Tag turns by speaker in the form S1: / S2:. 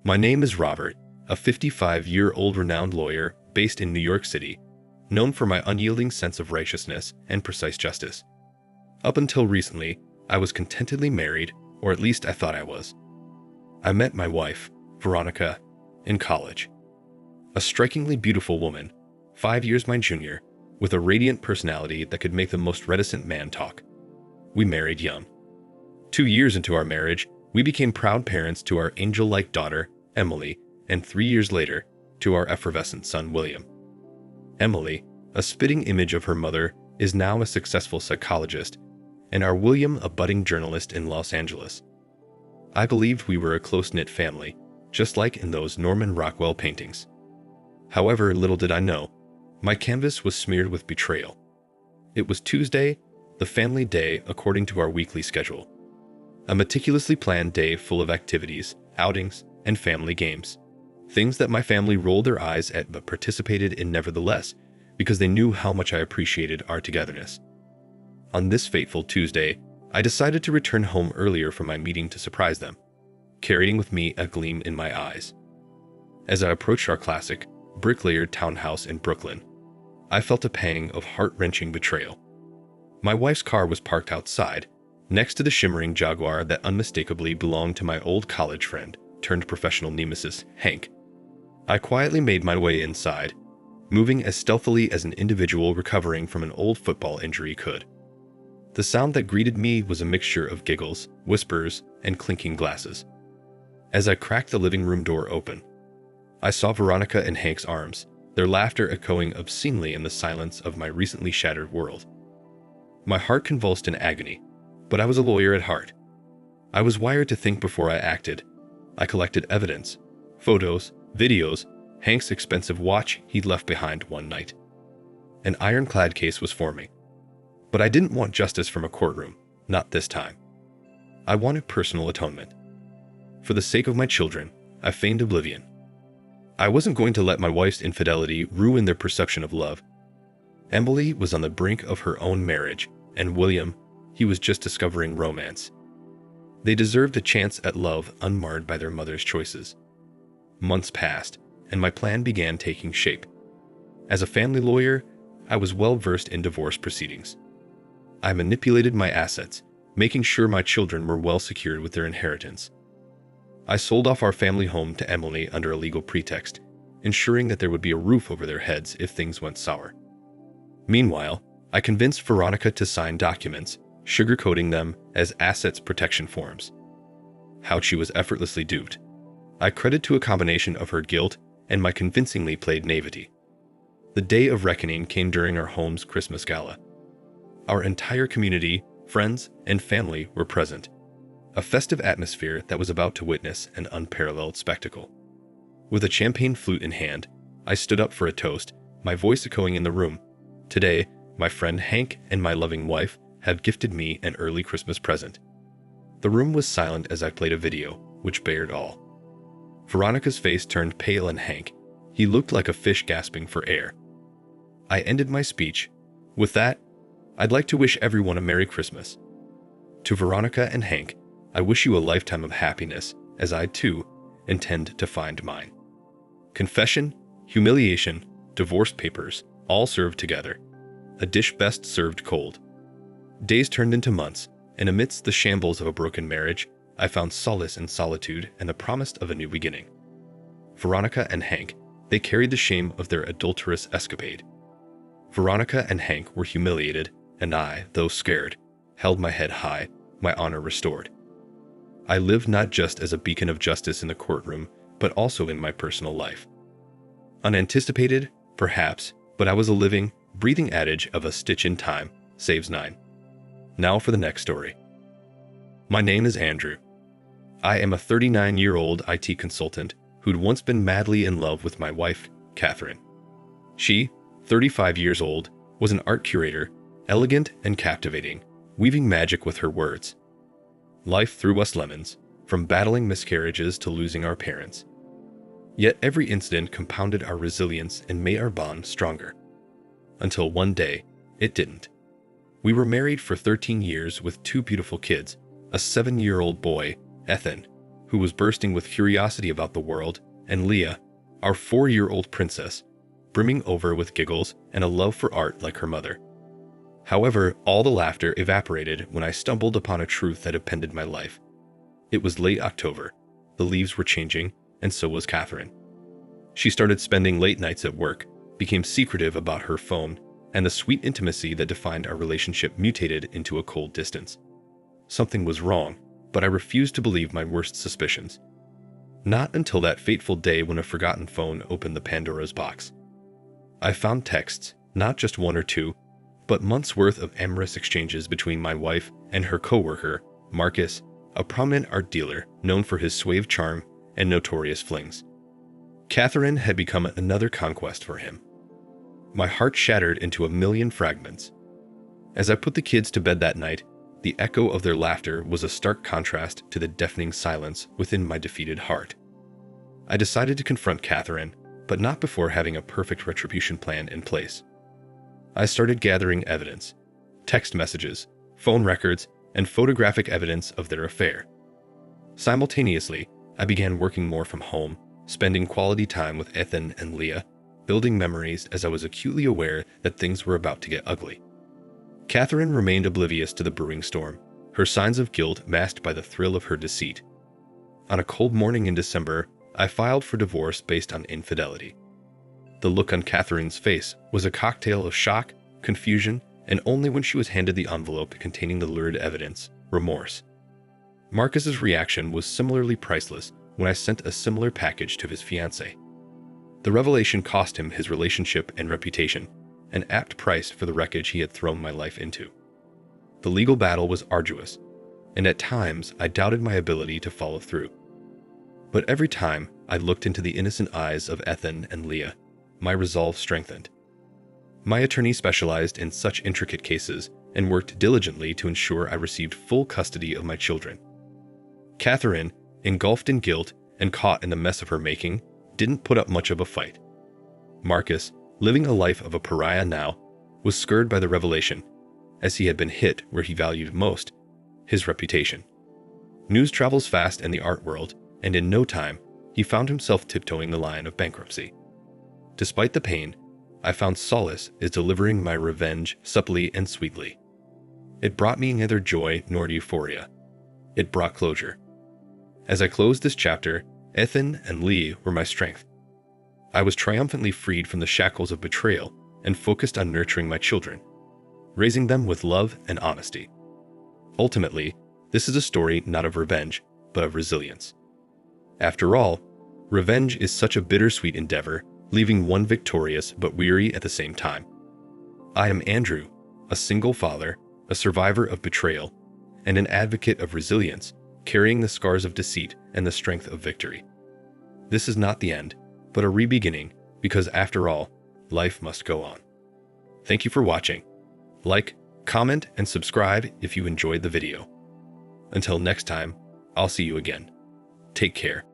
S1: My name is Robert, a 55-year-old renowned lawyer based in New York City, known for my unyielding sense of righteousness and precise justice. Up until recently, I was contentedly married, or at least I thought I was. I met my wife, Veronica, in college. A strikingly beautiful woman, 5 years my junior, with a radiant personality that could make the most reticent man talk. We married young. 2 years into our marriage, we became proud parents to our angel-like daughter, Emily, and 3 years later, to our effervescent son, William. Emily, a spitting image of her mother, is now a successful psychologist, and our William a budding journalist in Los Angeles. I believed we were a close-knit family, just like in those Norman Rockwell paintings. However, little did I know, my canvas was smeared with betrayal. It was Tuesday, the family day according to our weekly schedule. A meticulously planned day full of activities, outings, and family games. Things that my family rolled their eyes at but participated in nevertheless, because they knew how much I appreciated our togetherness. On this fateful Tuesday, I decided to return home earlier from my meeting to surprise them, carrying with me a gleam in my eyes. As I approached our classic, brick-layered townhouse in Brooklyn, I felt a pang of heart-wrenching betrayal. My wife's car was parked outside, next to the shimmering Jaguar that unmistakably belonged to my old college friend turned professional nemesis, Hank. I quietly made my way inside, moving as stealthily as an individual recovering from an old football injury could. The sound that greeted me was a mixture of giggles, whispers, and clinking glasses. As I cracked the living room door open, I saw Veronica in Hank's arms, their laughter echoing obscenely in the silence of my recently shattered world. My heart convulsed in agony, but I was a lawyer at heart. I was wired to think before I acted. I collected evidence, photos, videos, Hank's expensive watch he'd left behind one night. An ironclad case was forming. But I didn't want justice from a courtroom, not this time. I wanted personal atonement. For the sake of my children, I feigned oblivion. I wasn't going to let my wife's infidelity ruin their perception of love. Emily was on the brink of her own marriage, and William, he was just discovering romance. They deserved a chance at love unmarred by their mother's choices. Months passed, and my plan began taking shape. As a family lawyer, I was well versed in divorce proceedings. I manipulated my assets, making sure my children were well secured with their inheritance. I sold off our family home to Emily under a legal pretext, ensuring that there would be a roof over their heads if things went sour. Meanwhile, I convinced Veronica to sign documents, sugarcoating them as assets protection forms. How she was effortlessly duped. I credit to a combination of her guilt and my convincingly played naivety. The day of reckoning came during our home's Christmas gala. Our entire community, friends, and family were present. A festive atmosphere that was about to witness an unparalleled spectacle. With a champagne flute in hand, I stood up for a toast, my voice echoing in the room. Today, my friend Hank and my loving wife have gifted me an early Christmas present. The room was silent as I played a video, which bared all. Veronica's face turned pale and Hank, he looked like a fish gasping for air. I ended my speech. With that, I'd like to wish everyone a Merry Christmas. To Veronica and Hank, I wish you a lifetime of happiness, as I, too, intend to find mine. Confession, humiliation, divorce papers, all served together. A dish best served cold. Days turned into months, and amidst the shambles of a broken marriage, I found solace in solitude and the promise of a new beginning. Veronica and Hank, they carried the shame of their adulterous escapade. Veronica and Hank were humiliated, and I, though scared, held my head high, my honor restored. I lived not just as a beacon of justice in the courtroom, but also in my personal life. Unanticipated, perhaps, but I was a living, breathing adage of a stitch in time saves 9. Now for the next story. My name is Andrew. I am a 39-year-old IT consultant who'd once been madly in love with my wife, Catherine. She, 35 years old, was an art curator, elegant and captivating, weaving magic with her words. Life threw us lemons, from battling miscarriages to losing our parents. Yet every incident compounded our resilience and made our bond stronger. Until one day, it didn't. We were married for 13 years with 2 beautiful kids, a 7-year-old boy, Ethan, who was bursting with curiosity about the world, and Leah, our 4-year-old princess, brimming over with giggles and a love for art like her mother. However, all the laughter evaporated when I stumbled upon a truth that upended my life. It was late October. The leaves were changing, and so was Catherine. She started spending late nights at work, became secretive about her phone, and the sweet intimacy that defined our relationship mutated into a cold distance. Something was wrong, but I refused to believe my worst suspicions. Not until that fateful day when a forgotten phone opened the Pandora's box. I found texts, not just one or two, but months' worth of amorous exchanges between my wife and her co-worker, Marcus, a prominent art dealer known for his suave charm and notorious flings. Catherine had become another conquest for him. My heart shattered into a million fragments. As I put the kids to bed that night, the echo of their laughter was a stark contrast to the deafening silence within my defeated heart. I decided to confront Catherine, but not before having a perfect retribution plan in place. I started gathering evidence, text messages, phone records, and photographic evidence of their affair. Simultaneously, I began working more from home, spending quality time with Ethan and Leah, building memories as I was acutely aware that things were about to get ugly. Catherine remained oblivious to the brewing storm, her signs of guilt masked by the thrill of her deceit. On a cold morning in December, I filed for divorce based on infidelity. The look on Catherine's face was a cocktail of shock, confusion, and only when she was handed the envelope containing the lurid evidence, remorse. Marcus's reaction was similarly priceless when I sent a similar package to his fiancée. The revelation cost him his relationship and reputation, an apt price for the wreckage he had thrown my life into. The legal battle was arduous, and at times I doubted my ability to follow through. But every time I looked into the innocent eyes of Ethan and Leah, my resolve strengthened. My attorney specialized in such intricate cases and worked diligently to ensure I received full custody of my children. Catherine, engulfed in guilt and caught in the mess of her making, didn't put up much of a fight. Marcus, living a life of a pariah now, was scared by the revelation, as he had been hit where he valued most, his reputation. News travels fast in the art world, and in no time, he found himself tiptoeing the line of bankruptcy. Despite the pain, I found solace in delivering my revenge supplely and sweetly. It brought me neither joy nor euphoria. It brought closure. As I closed this chapter, Ethan and Lee were my strength. I was triumphantly freed from the shackles of betrayal and focused on nurturing my children, raising them with love and honesty. Ultimately, this is a story not of revenge, but of resilience. After all, revenge is such a bittersweet endeavor, leaving one victorious but weary at the same time. I am Andrew, a single father, a survivor of betrayal, and an advocate of resilience, carrying the scars of deceit and the strength of victory. This is not the end, but a re-beginning, because after all, life must go on. Thank you for watching. Like, comment, and subscribe if you enjoyed the video. Until next time, I'll see you again. Take care.